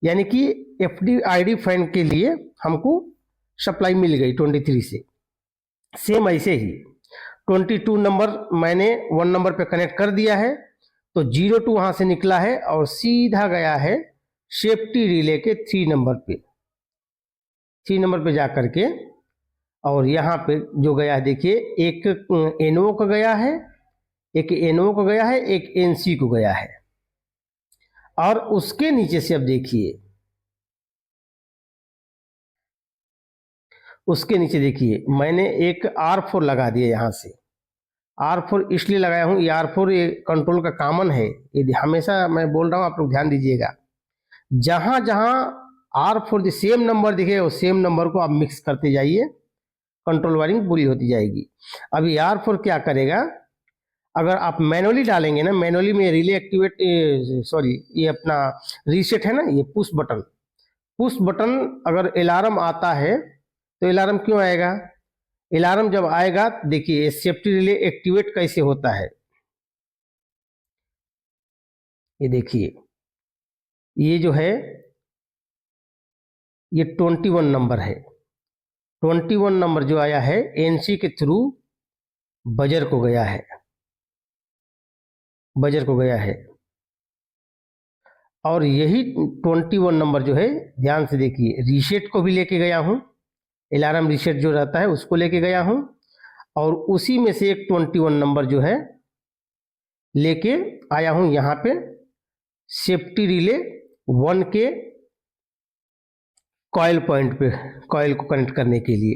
यानी कि एफडी फैन के लिए हमको सप्लाई मिल गई 23 से। सेम ऐसे ही 22 नंबर मैंने 1 नंबर पे कनेक्ट कर दिया है, तो 02 वहां से निकला है और सीधा गया है सेफ्टी रिले के 3 नंबर पे। 3 नंबर पे जाकर के और यहाँ पे जो गया है देखिए, एक एनओ को गया है, एक एनओ को गया है, एक एनसी को गया है। और उसके नीचे से अब देखिए, उसके नीचे देखिए मैंने एक R4 लगा दिया। यहां से R4 इसलिए लगाया हूं, ये R4 ये कंट्रोल का कॉमन है, ये हमेशा मैं बोल रहा हूं, आप लोग ध्यान दीजिएगा। जहां जहां R4 सेम नंबर दिखे उस सेम नंबर को आप मिक्स करते जाइए, कंट्रोल वायरिंग पूरी होती जाएगी। अभी R4 क्या करेगा, अगर आप मैनुअली डालेंगे ना, मैनुअली में रिले एक्टिवेट, सॉरी ये अपना रीसेट है ना, ये पुश बटन अगर अलार्म आता है तो अलार्म क्यों आएगा? अलार्म जब आएगा देखिए सेफ्टी रिले एक्टिवेट कैसे होता है। ये देखिए ये जो है ये 21 नंबर है। 21 नंबर जो आया है एनसी के थ्रू बजर को गया है, बजर को गया है। और यही 21 नंबर जो है ध्यान से देखिए, रीसेट को भी लेके गया हूं, अलार्म रीसेट जो रहता है उसको लेके गया हूं, और उसी में से एक 21 नंबर जो है लेके आया हूं यहां पे सेफ्टी रिले 1 के कॉइल पॉइंट पे, कॉइल को कनेक्ट करने के लिए,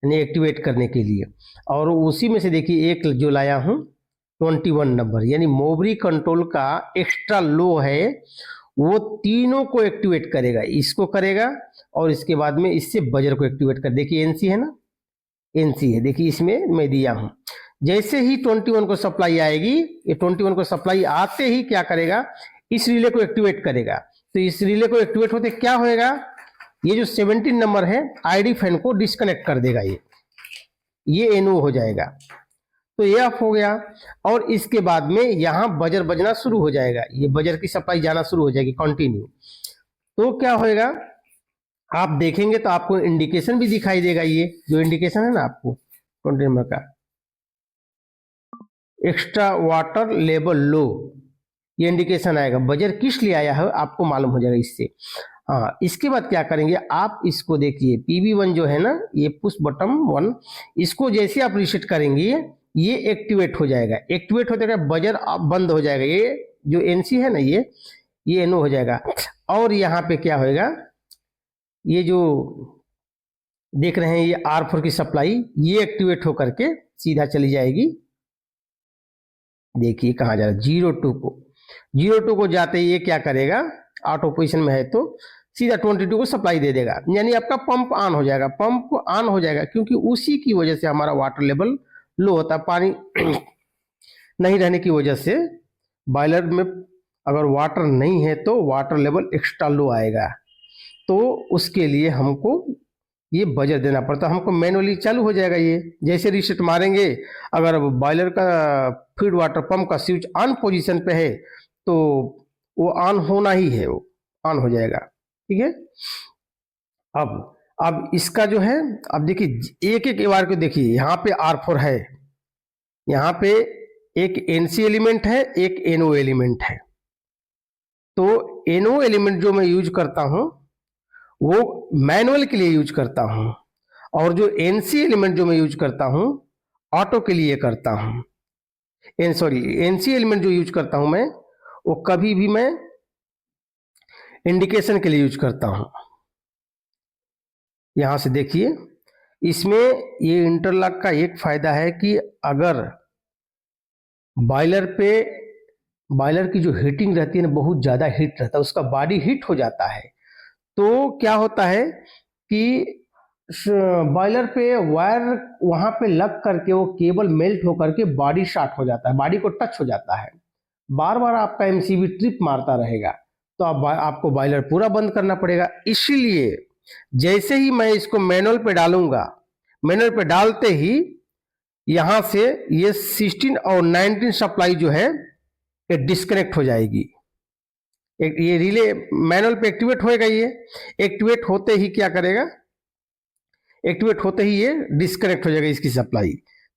यानी एक्टिवेट करने के लिए। और उसी में से देखिए एक जो लाया हूं 21 नंबर, यानी मोबरी कंट्रोल का एक्स्ट्रा लो है, वो तीनों को एक्टिवेट करेगा, इसको करेगा और इसके बाद में इससे बजर को एक्टिवेट कर। देखिए एनसी है ना, एनसी है, देखिए इसमें मैं दिया हूं। जैसे ही 21 को सप्लाई आएगी, ये 21 को सप्लाई आते ही क्या करेगा, इस रिले को एक्टिवेट करेगा। तो इस रिले को एक्टिवेट होते क्या होएगा, ये जो 17 नंबर है आईडी फैन को डिस्कनेक्ट कर देगा, ये एनओ हो जाएगा, तो ये ऑफ हो गया। और इसके बाद में यहां बजर बजना शुरू हो जाएगा, ये बजर की सप्लाई जाना शुरू हो जाएगी कंटिन्यू। तो क्या होएगा, आप देखेंगे तो आपको इंडिकेशन भी दिखाई देगा, ये जो इंडिकेशन है ना आपको 20 नंबर का, एक्स्ट्रा वाटर लेवल लो, ये इंडिकेशन आएगा। बजर किस लिए आया है आपको मालूम हो जाएगा इससे। हाँ, इसके बाद क्या करेंगे आप, इसको देखिए PB1 जो है ना, ये पुश बटन 1, इसको जैसे आप रीसेट करेंगे ये एक्टिवेट हो जाएगा। एक्टिवेट हो जाएगा, बजर बंद हो जाएगा, ये जो एनसी है ना ये एनओ हो जाएगा। और यहाँ पे क्या होएगा, ये जो देख रहे हैं ये R4 की सप्लाई, ये एक्टिवेट होकर के सीधा चली जाएगी। देखिए कहाँ जा रहा है, 02 को जाते ही ये क्या करेगा, ऑटो पोजिशन में है तो सीधा 22 को सप्लाई दे देगा, यानी आपका पंप ऑन हो जाएगा। पंप ऑन हो जाएगा क्योंकि उसी की वजह से हमारा वाटर लेवल लो होता है, पानी नहीं रहने की वजह से। बॉयलर में अगर वाटर नहीं है तो वाटर लेवल एक्स्ट्रा लो आएगा, तो उसके लिए हमको ये बजर देना पड़ता है। हमको मैनुअली चालू हो जाएगा, ये जैसे रीसेट मारेंगे, अगर बॉयलर का फीड वाटर पंप का स्विच ऑन पोजीशन पे है तो वो ऑन होना ही है, वो ऑन हो जाएगा, ठीक है। अब इसका जो है, अब देखिए एक एक बार को देखिए, यहाँ पे R4 है, यहाँ पे एक NC एलिमेंट है, एक NO एलिमेंट है। तो NO एलिमेंट जो मैं यूज करता हूं वो मैनुअल के लिए यूज करता हूं, और जो एनसी एलिमेंट जो मैं यूज करता हूं ऑटो के लिए करता हूं। एनसी एलिमेंट जो यूज करता हूं मैं, वो कभी भी मैं इंडिकेशन के लिए यूज करता हूं। यहां से देखिए, इसमें ये इंटरलॉक का एक फायदा है कि अगर बॉयलर की जो हीटिंग रहती है ना, बहुत ज्यादा हीट रहता है, उसका बॉडी हीट हो जाता है, तो क्या होता है कि बॉयलर पे वायर वहां पे लग करके वो केबल मेल्ट होकर के बॉडी शॉर्ट हो जाता है, बॉडी को टच हो जाता है, बार बार आपका एमसीबी ट्रिप मारता रहेगा, तो आपको बॉयलर पूरा बंद करना पड़ेगा। इसीलिए जैसे ही मैं इसको मैनुअल पे डालूंगा, मैनुअल पे डालते ही यहां से ये 16 और 19 सप्लाई जो है ये डिस्कनेक्ट हो जाएगी। ये रिले मैनुअल पे एक्टिवेट होएगा, ये एक्टिवेट होते ही क्या करेगा, एक्टिवेट होते ही ये डिस्कनेक्ट हो जाएगा इसकी सप्लाई,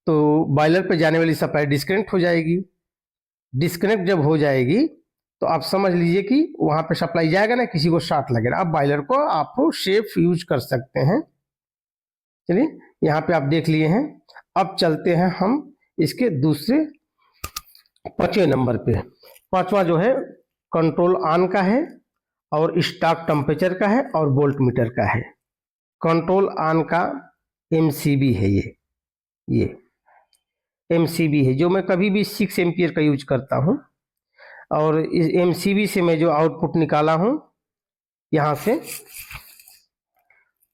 तो बॉयलर पे जाने वाली सप्लाई डिस्कनेक्ट हो जाएगी। डिस्कनेक्ट जब हो जाएगी तो आप समझ लीजिए कि वहां पे सप्लाई जाएगा ना, किसी को शॉर्ट लगेगा। आप बॉयलर को आप सेफ यूज कर सकते हैं। चलिए, यहाँ पे आप देख लिए हैं। अब चलते हैं हम इसके दूसरे 5वें नंबर पे। 5वां जो है कंट्रोल ऑन का है, और स्टॉक टेम्परेचर का है, और वोल्ट मीटर का है। कंट्रोल ऑन का एमसीबी है, ये एमसीबी है जो मैं कभी भी 6 एम्पियर का यूज करता हूं, और इस एमसीबी से मैं जो आउटपुट निकाला हूं यहां से,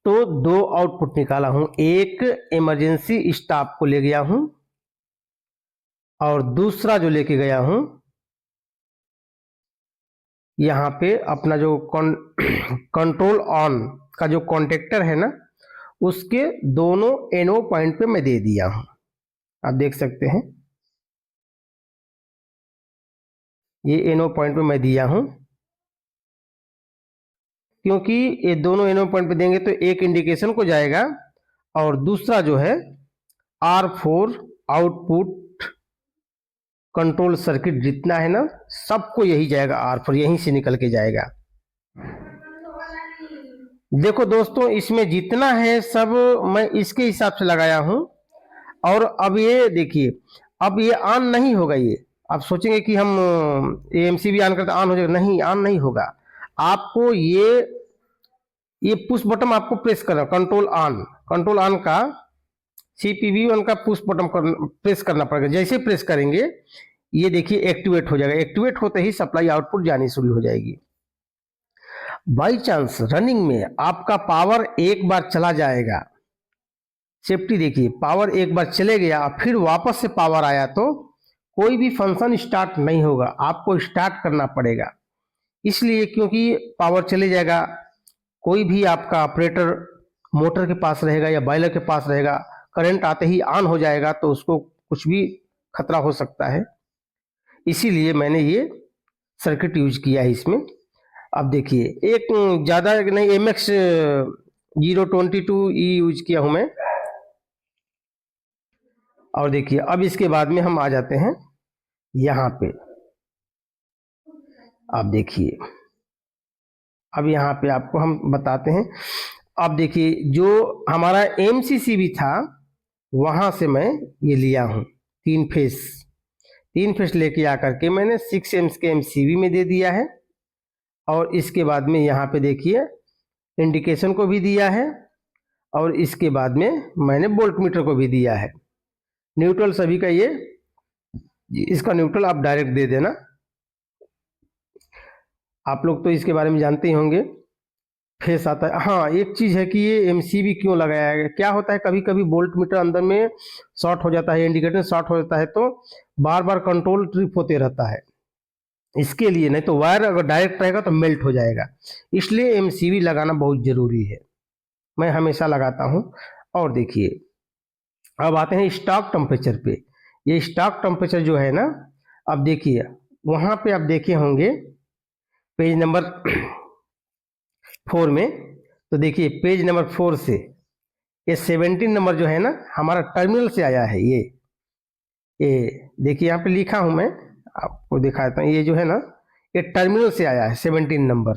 तो 2 आउटपुट निकाला हूं। एक इमरजेंसी स्टॉप को ले गया हूं, और दूसरा जो लेके गया हूं यहां पे अपना जो कंट्रोल ऑन का जो कॉन्टेक्टर है ना, उसके दोनों एनओ पॉइंट पे मैं दे दिया हूं। आप देख सकते हैं, ये एनओ पॉइंट पे मैं दिया हूं, क्योंकि ये दोनों एनओ पॉइंट पे देंगे तो एक इंडिकेशन को जाएगा, और दूसरा जो है R4 आउटपुट कंट्रोल सर्किट जितना है ना, सबको यही जाएगा, R4 यहीं से निकल के जाएगा। देखो दोस्तों, इसमें जितना है सब मैं इसके हिसाब से लगाया हूं। और अब ये देखिए, अब ये ऑन नहीं होगा। ये आप सोचेंगे कि हम एमसीबी ऑन करते ऑन हो जाएगा, नहीं, ऑन नहीं होगा। आपको ये पुश बटन आपको प्रेस करना, कंट्रोल ऑन का सीपीवी वन का पुश बटन प्रेस करना पड़ेगा। जैसे प्रेस करेंगे ये देखिए एक्टिवेट हो जाएगा। एक्टिवेट होते ही सप्लाई आउटपुट जानी शुरू हो जाएगी। बाई चांस रनिंग में आपका पावर एक बार चला जाएगा, सेफ्टी देखिए, पावर एक बार चले गया फिर वापस से पावर आया तो कोई भी फंक्शन स्टार्ट नहीं होगा, आपको स्टार्ट करना पड़ेगा। इसलिए क्योंकि पावर चले जाएगा, कोई भी आपका ऑपरेटर मोटर के पास रहेगा या बॉयलर के पास रहेगा, करंट आते ही ऑन हो जाएगा तो उसको कुछ भी खतरा हो सकता है। इसीलिए मैंने ये सर्किट यूज किया है इसमें। अब देखिए, एक ज्यादा नहीं, MX 022E यूज किया हूं मैं। और देखिए, अब इसके बाद में हम आ जाते हैं यहां पे। आप देखिए, अब यहाँ पे आपको हम बताते हैं। अब देखिए, जो हमारा MCCB था वहां से मैं ये लिया हूं 3 फेस लेके आकर के मैंने 6 एम्स के MCB में दे दिया है। और इसके बाद में यहाँ पे देखिए इंडिकेशन को भी दिया है, और इसके बाद में मैंने वोल्ट मीटर को भी दिया है। न्यूट्रल सभी का ये, इसका न्यूट्रल आप डायरेक्ट दे देना। आप लोग तो इसके बारे में जानते ही होंगे, फेस आता है। हाँ, एक चीज है कि ये MCB क्यों लगाया गया, क्या होता है कभी कभी वोल्ट मीटर अंदर में शॉर्ट हो जाता है, इंडिकेटर शॉर्ट हो जाता है, तो बार बार कंट्रोल ट्रिप होते रहता है। इसके लिए, नहीं तो वायर अगर डायरेक्ट रहेगा तो मेल्ट हो जाएगा। इसलिए MCB लगाना बहुत जरूरी है, मैं हमेशा लगाता हूं। और देखिए, अब आते हैं स्टॉक टेम्परेचर पे। ये स्टॉक टेम्परेचर जो है ना, अब देखिए वहां पे आप देखे होंगे पेज नंबर 4 में, तो देखिए पेज नंबर 4 से ये 17 नंबर जो है ना हमारा टर्मिनल से आया है। ये देखिए यहाँ पे लिखा हूं, मैं आपको दिखाता हूँ। ये जो है ना, ये टर्मिनल से आया है 17 नंबर।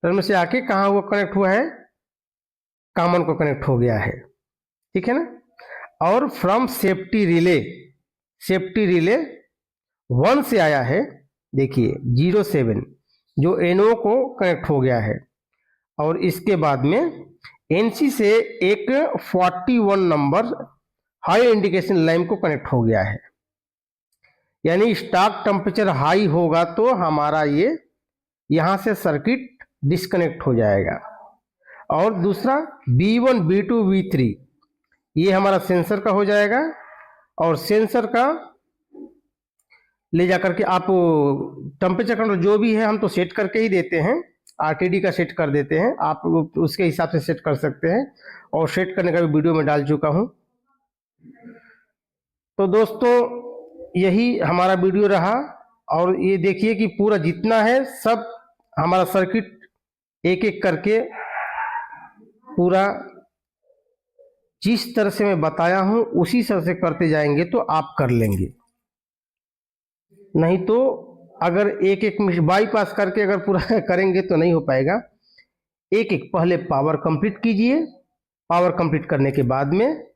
टर्मिनल से आके कहाँ वो कनेक्ट हुआ है, कॉमन को कनेक्ट हो गया है, ठीक है ना। और फ्रॉम सेफ्टी रिले 1 से आया है, देखिए 07 जो NO को कनेक्ट हो गया है। और इसके बाद में NC से एक 41 नंबर हाई इंडिकेशन लाइन को कनेक्ट हो गया है, यानी स्टॉक टेम्परेचर हाई होगा तो हमारा ये यहां से सर्किट डिस्कनेक्ट हो जाएगा। और दूसरा B1 B2 B3 ये हमारा सेंसर का हो जाएगा, और सेंसर का ले जाकर के आप टेम्परेचर कंट्रोल जो भी है हम तो सेट करके ही देते हैं, RTD का सेट कर देते हैं, आप उसके हिसाब से सेट कर सकते हैं, और सेट करने का भी वीडियो में डाल चुका हूं। तो दोस्तों यही हमारा वीडियो रहा, और ये देखिए कि पूरा जितना है सब हमारा सर्किट एक एक करके पूरा जिस तरह से मैं बताया हूं उसी तरह से करते जाएंगे तो आप कर लेंगे। नहीं तो अगर एक एक बाईपास करके अगर पूरा करेंगे तो नहीं हो पाएगा। एक एक पहले पावर कंप्लीट कीजिए, पावर कंप्लीट करने के बाद में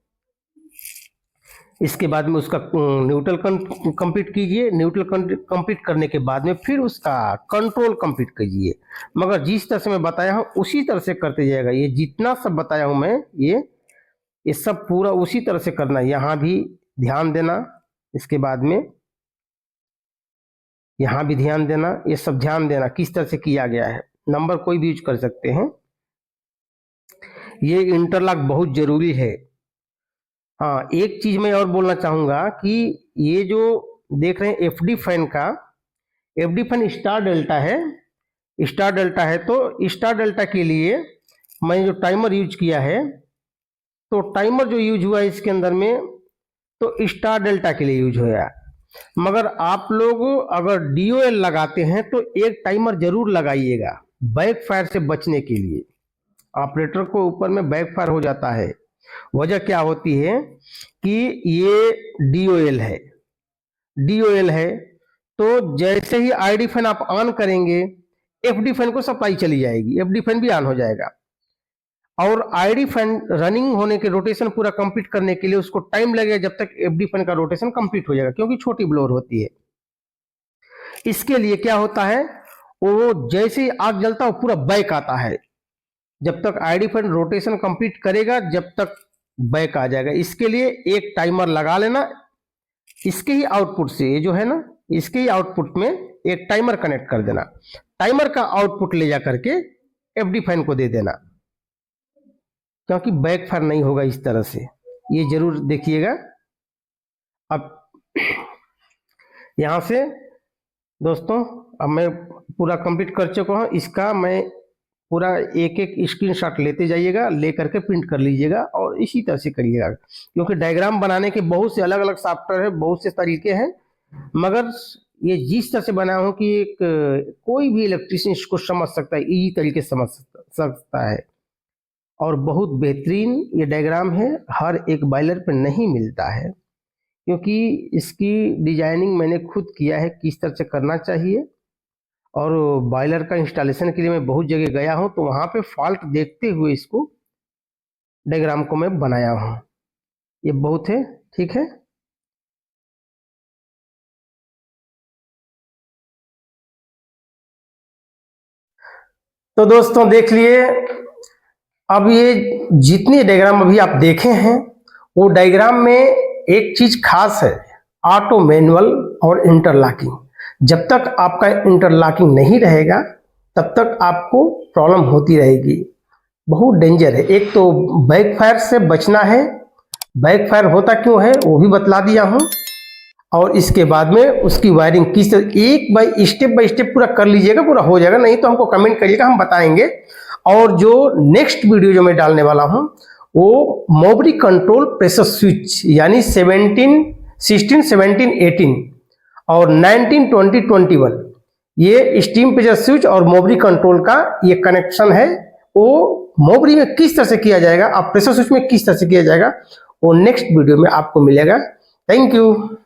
इसके बाद में उसका न्यूट्रल कंप्लीट कीजिए, न्यूट्रल कंप्लीट करने के बाद में फिर उसका कंट्रोल कंप्लीट कीजिए। मगर जिस तरह से मैं बताया हूं उसी तरह से करते जाएगा। ये जितना सब बताया हूं मैं ये सब पूरा उसी तरह से करना। यहाँ भी ध्यान देना, इसके बाद में यहाँ भी ध्यान देना, ये सब ध्यान देना किस तरह से किया गया है। नंबर कोई भी यूज कर सकते हैं। ये इंटरलॉक बहुत जरूरी है। हाँ, एक चीज मैं और बोलना चाहूंगा कि ये जो देख रहे हैं FD फैन का, FD फैन स्टार डेल्टा है, स्टार डेल्टा है। तो स्टार डेल्टा के लिए मैं जो टाइमर यूज किया है, तो टाइमर जो यूज हुआ है इसके अंदर में तो स्टार डेल्टा के लिए यूज हुआ। मगर आप लोग अगर DOL लगाते हैं तो एक टाइमर जरूर लगाइएगा बैकफायर से बचने के लिए। ऑपरेटर को ऊपर में बैकफायर हो जाता है। वजह क्या होती है कि ये DOL है तो जैसे ही ID फैन आप ऑन करेंगे FD फैन को सप्लाई चली जाएगी, FD फैन भी ऑन हो जाएगा। और ID फैन रनिंग होने के रोटेशन पूरा कंप्लीट करने के लिए उसको टाइम लगेगा जब तक FD फैन का रोटेशन कंप्लीट हो जाएगा, क्योंकि छोटी ब्लोअर होती है। इसके लिए क्या होता है, वो जैसे ही आग जलता है वो पूरा बैक आता है। जब तक ID फैन रोटेशन कंप्लीट करेगा जब तक बैक आ जाएगा। इसके लिए एक टाइमर लगा लेना। इसके ही आउटपुट से, ये जो है ना, इसके ही आउटपुट में एक टाइमर कनेक्ट कर देना। टाइमर का आउटपुट ले जा करके FD फैन को दे देना, क्योंकि बैकफायर नहीं होगा इस तरह से। ये जरूर देखिएगा। अब यहां से दोस्तों अब मैं पूरा कंप्लीट कर चुका हूं। इसका मैं पूरा एक एक स्क्रीनशॉट लेते जाइएगा, ले करके प्रिंट कर लीजिएगा और इसी तरह से करिएगा, क्योंकि डायग्राम बनाने के बहुत से अलग अलग सॉफ्टवेयर है, बहुत से तरीके हैं। मगर ये जिस तरह से बनाया हूं कि एक कोई भी इलेक्ट्रिशियन इसको समझ सकता है, इजी तरीके से समझ सकता है। और बहुत बेहतरीन ये डायग्राम है, हर एक बॉयलर पे नहीं मिलता है, क्योंकि इसकी डिजाइनिंग मैंने खुद किया है किस तरह से करना चाहिए। और बॉयलर का इंस्टॉलेशन के लिए मैं बहुत जगह गया हूं, तो वहां पे फॉल्ट देखते हुए इसको डायग्राम को मैं बनाया हूं। ये बहुत है, ठीक है। तो दोस्तों देख लिए, अब ये जितनी डायग्राम अभी आप देखे हैं वो डायग्राम में एक चीज खास है, ऑटो मैनुअल और इंटरलॉकिंग। जब तक आपका इंटरलॉकिंग नहीं रहेगा तब तक आपको प्रॉब्लम होती रहेगी। बहुत डेंजर है। एक तो बैकफायर से बचना है, बैकफायर होता क्यों है वो भी बतला दिया हूं। और इसके बाद में उसकी वायरिंग किस एक बाय स्टेप पूरा कर लीजिएगा, पूरा हो जाएगा। नहीं तो हमको कमेंट करिएगा, हम बताएंगे। और जो नेक्स्ट वीडियो जो मैं डालने वाला हूं वो मोबरी कंट्रोल प्रेशर स्विच, यानी 17, 16, 17, 18 और 19, 20, 21 ये स्टीम प्रेशर स्विच और मोबरी कंट्रोल का ये कनेक्शन है। वो मोबरी में किस तरह से किया जाएगा, आप प्रेशर स्विच में किस तरह से किया जाएगा, वो नेक्स्ट वीडियो में आपको मिलेगा। Thank you.